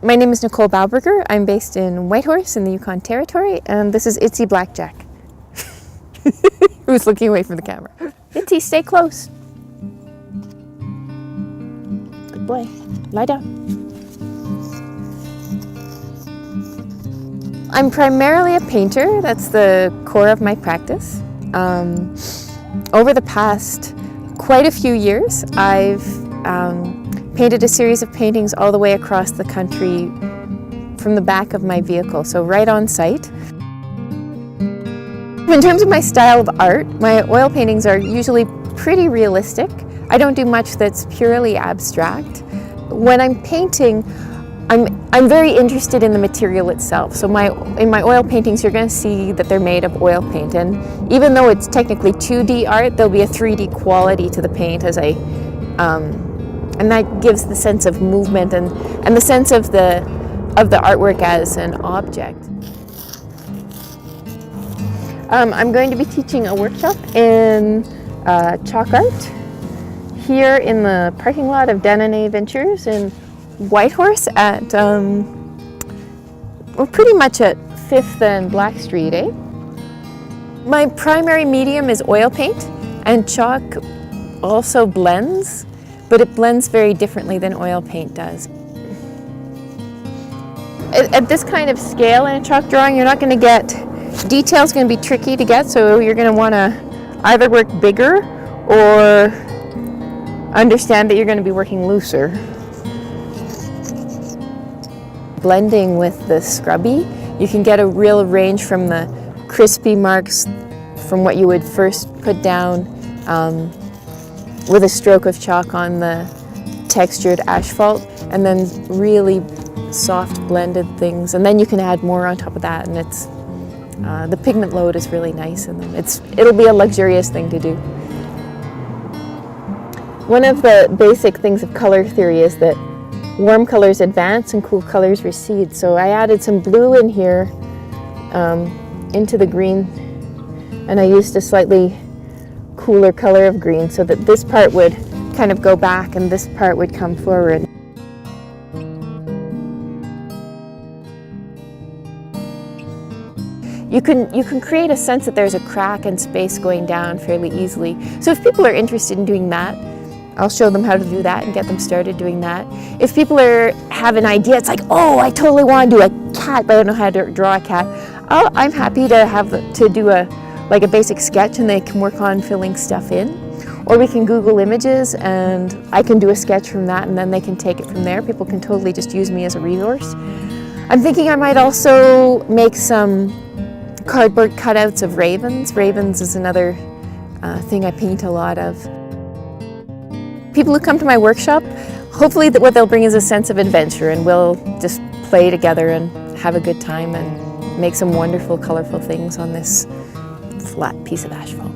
My name is Nicole Bauberger. I'm based in Whitehorse in the Yukon Territory, and this is Itsy Blackjack, who's looking away from the camera. Itsy, stay close. Good boy. Lie down. I'm primarily a painter. That's the core of my practice. Over the past quite a few years, I've painted a series of paintings all the way across the country from the back of my vehicle, so right on site. In terms of my style of art, my oil paintings are usually pretty realistic. I don't do much that's purely abstract. When I'm painting, I'm very interested in the material itself. So in my oil paintings, you're going to see that they're made of oil paint, and even though it's technically 2D art, there'll be a 3D quality to the paint as and that gives the sense of movement and the sense of the artwork as an object. I'm going to be teaching a workshop in chalk art here in the parking lot of Danané Ventures in Whitehorse at, we're pretty much at 5th and Black Street, eh? My primary medium is oil paint, and chalk also blends, but it blends very differently than oil paint does. At this kind of scale in a chalk drawing, you're not going to get, detail's going to be tricky to get, so you're going to want to either work bigger or understand that you're going to be working looser. Blending with the scrubby, you can get a real range from the crispy marks from what you would first put down with a stroke of chalk on the textured asphalt, and then really soft blended things, and then you can add more on top of that, and it's the pigment load is really nice in them. It'll be a luxurious thing to do. One of the basic things of color theory is that warm colors advance and cool colors recede. So I added some blue in here into the green, and I used a slightly cooler color of green so that this part would kind of go back and this part would come forward. You can create a sense that there's a crack and space going down fairly easily. So if people are interested in doing that, I'll show them how to do that and get them started doing that. If people have an idea, it's like, oh, I totally want to do a cat, but I don't know how to draw a cat. I'm happy to do a basic sketch, and they can work on filling stuff in. Or we can Google images and I can do a sketch from that, and then they can take it from there. People can totally just use me as a resource. I'm thinking I might also make some cardboard cutouts of ravens. Ravens is another thing I paint a lot of. People who come to my workshop, hopefully what they'll bring is a sense of adventure, and we'll just play together and have a good time and make some wonderful, colorful things on this flat piece of asphalt.